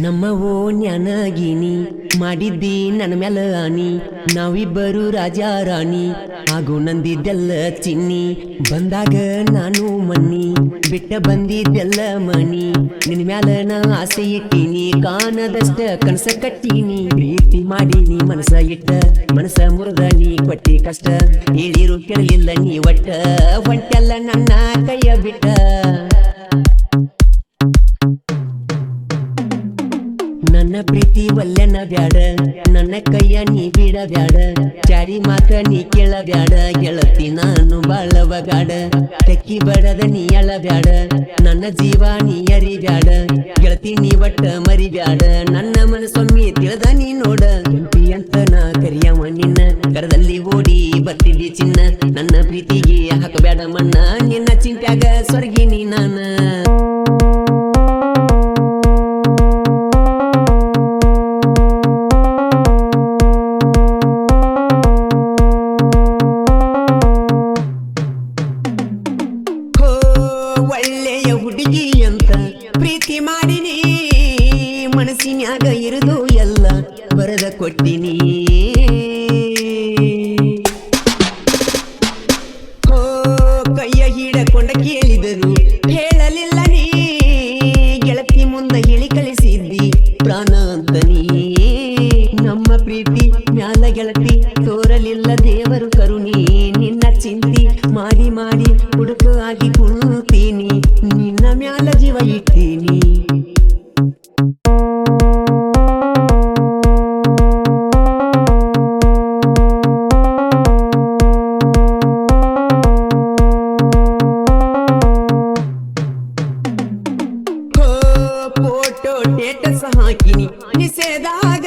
ನಮ್ಮ ಓಣ್ಯಾನಗಿನಿ ಮಾಡಿದ್ದಿ ನನ್ನ ಮ್ಯಾಲ ಆನಿ ನಾವಿಬ್ಬರು ರಾಜ ರಾಣಿ ಹಾಗೂ ನಂದಿದ್ದೆಲ್ಲ ಚಿನ್ನಿ ಬಂದಾಗ ನಾನು ಮನ್ನಿ ಬಿಟ್ಟ ಬಂದಿದ್ದೆಲ್ಲ ಮನಿ ನಿನ್ ಮ್ಯಾಲ ನಾ ಆಸೆ ಇಟ್ಟೀನಿ ಕಾಣದಷ್ಟ ಕನಸ ಕಟ್ಟೀನಿ ಪ್ರೀತಿ ಮಾಡೀನಿ ಮನಸ ಇಟ್ಟ ಮನಸ ಮುರಿದ ನೀ ಕೊಟ್ಟಿ ಕಷ್ಟ ಹೇಳಿರು ಕೇಳಲಿಲ್ಲ ನೀ ಒಟ್ಟ ಹೊಂಟೆಲ್ಲ ನನ್ನ ಕೈಯ ಬಿಟ್ಟ ನನ್ನ ಪ್ರೀತಿ ಒಲ್ಲೆನ ಬ್ಯಾಡ ನನ್ನ ಕೈಯ ನೀ ಬಿಡ ಬ್ಯಾಡ ಚಾರಿ ಮಾತ ನೀ ಕೇಳ ಬ್ಯಾಡ ಗೆಳತಿ ನಾನು ಬಾಳವಗಾಡ ತೆಕ್ಕಿ ಬಡದ ನೀ ಅಳ ಬ್ಯಾಡ ನನ್ನ ಜೀವ ನೀ ಅರಿ ಬ್ಯಾಡ ಗೆಳತಿ ನೀ ಒಟ್ಟ ಮರಿ ಬ್ಯಾಡ ನನ್ನ ಮನಸ್ಸೊಮ್ಮೆ ತಿಳಿದ ನೀ ನೋಡ ಎಂಪಿ ಅಂತ ನಾ ಕರಿಯವ ನಿನ್ನ ಕರದಲ್ಲಿ ಓಡಿ ಬರ್ತಿದ್ದಿ ಚಿನ್ನ ನನ್ನ ಪ್ರೀತಿಗೆ ಹಾಕಬ್ಯಾಡ ಮಣ್ಣ ನಿನ್ನ ಚಿಂತ್ಯಾಗ ಸ್ವರ್ಗಿನಿ ನಾನ ಪ್ರೀತಿ ಮಾಡಿನಿ ಮನಸ್ಸಿನ್ಯಾಗ ಇರುದು ಎಲ್ಲ ಬರದ ಕೊಟ್ಟಿನಿ ಕೈಯ ಹಿಡಕೊಂಡ ಕೇಳಿದರು ಹೇಳಲಿಲ್ಲ ನೀ ಗೆಳತಿ ಮುಂದ ಹೇಳಿ ಕಳಿಸಿದ್ದಿ ಪ್ರಾಣ ಅಂತ ನೀ ನಮ್ಮ ಪ್ರೀತಿ ಮ್ಯಾಲ ಗೆಳತಿ ತೋರಲಿಲ್ಲ ದೇವರು ಕರುಣಿ ನಿನ್ನ ಚಿಂತಿ ಮಾಡಿ ಮಾಡಿ ಹುಡುಕ ಆಗಿ ಕುಳ್ತೀನಿ ನಿನ್ನ ಮ್ಯಾಲ ಜೀವ ಇಟ್ಟೀನಿ ಫೋಟೋ ಸ್ಟೇಟಸ್ ಹಾಕಿನಿ ನಿಸೇದಾಗ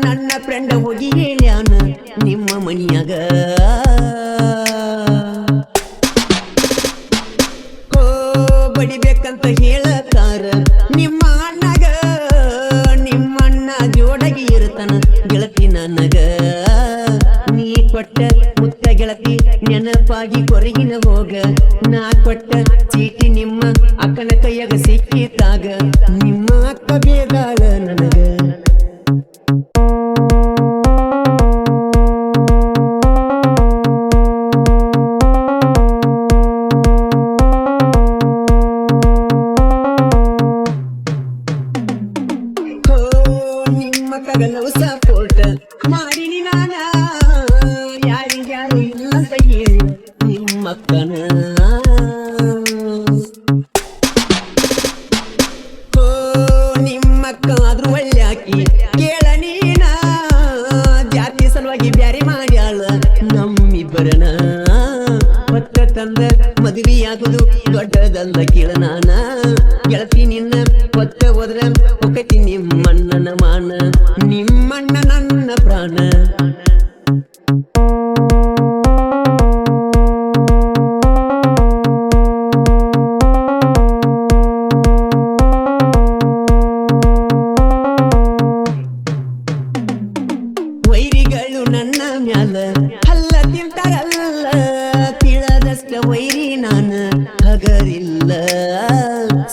ನನ್ನ ಫ್ರೆಂಡ್ ಹೋಗಿ ಹೇಳ್ಯಾನ ನಿಮ್ಮ ಮನಿಯಾಗ ಬಡಿಬೇಕಂತ ಹೇಳತಾರ ನಿಮ್ಮ ಅಣ್ಣಗ ನಿಮ್ಮ ಅಣ್ಣ ಜೋಡಗಿ ಇರ್ತಾನ ಗೆಳತಿ ನನಗ ನೀ ಕೊಟ್ಟ ಮುತ್ತ ಗೆಳತಿ ನೆನಪಾಗಿ ಕೊರಗಿನ ಹೋಗ ನಾ ಕೊಟ್ಟ ಚೀಟಿ ನಿಮ್ಮ ಅಕ್ಕನ ಕೈಯಾಗ ಸಿಕ್ಕಿತಾಗ ನಿಮ್ಮ ಅಕ್ಕ ಬೇದಾಳ ನನಗ ಕಗಲವು ಸಪೋರ್ಟ್ ಮಾಡಿನಿ ನಾನ ಯಾರಿಗ್ಯಾರು ಇಲ್ಲ ಅಂತ ಹೇಳಿ ನಿಮ್ಮಕ್ಕನ ನಿಮ್ಮಕ್ಕ ಆದ್ರೂ ಒಳ್ಳೆ ಹಾಕಿ ಕೇಳ ನೀನ ಜಾತಿ ಸಲುವಾಗಿ ಬ್ಯಾರಿ ಮಾಡ್ಯಾಳ ನಮ್ಮಿಬ್ಬರನ ಹೊತ್ತ ತಂದ ಮದುವೆಯಾಗುದು ದೊಡ್ಡದಲ್ಲ ಕೇಳ ನಾನ ಗೆಳತಿ ನಿನ್ನ ಹೊತ್ತ ಹೋದ್ರ ಒಕ್ಕತಿ ನಿಮ್ಮಣ್ಣನ ಮಾನ ನಿಮ್ಮಣ್ಣ ನನ್ನ ಪ್ರಾಣ ವೈರಿಗಳು ನನ್ನ ಮ್ಯಾಲ ಹಲ್ಲ ತಿಂತಾರಲ್ಲ ತಿಳದಷ್ಟ ವೈರಿ ನಾನ ಹಗರಿಲ್ಲ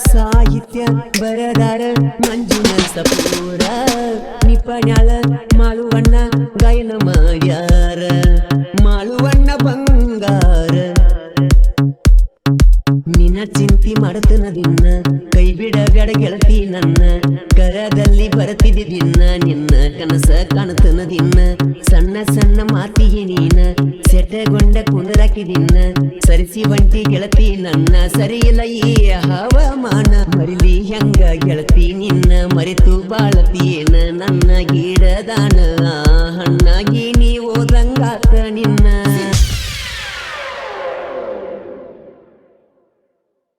ಸಾಹಿತ್ಯ ಬರದಾರ ಮಂಜುನ ಸಪೂರ ನಿಪಣ್ಯಾಳ ಮಾಳುವಣ್ಣ ಗಾಯನ ಮಾಡ್ಯಾರ ಮಾಳುವಣ್ಣ ಬಂಗಾರ ನಿನ್ನ ಚಿಂತಿ ಮಾಡತನ ದಿನ ಕೈ ಬಿಡಬೇಡ ಗೆಳತಿ ನನ್ನ ಕರದಲ್ಲಿ ಬರತಿದ್ದಿ ದಿನ ನಿನ್ನ ಕನಸ ಕಾಣತನ ದಿನ ಸಣ್ಣ ಸಣ್ಣ ಮಾತಿಗೆ ನೀನ ಸೆಟಗೊಂಡ ಕುಂದರಾಕಿದಿನ್ನ ಸರಿಸಿ ಬಂಟಿ ಗೆಳತಿ ನನ್ನ ಸರಿಯಿಲ್ಲ ಈ ಹವಾಮಾನ ಮರಿಲಿ ಹೆಂಗ ಗೆಳತಿ ನಿನ್ನ ಮರೆತು ಬಾಳತಿ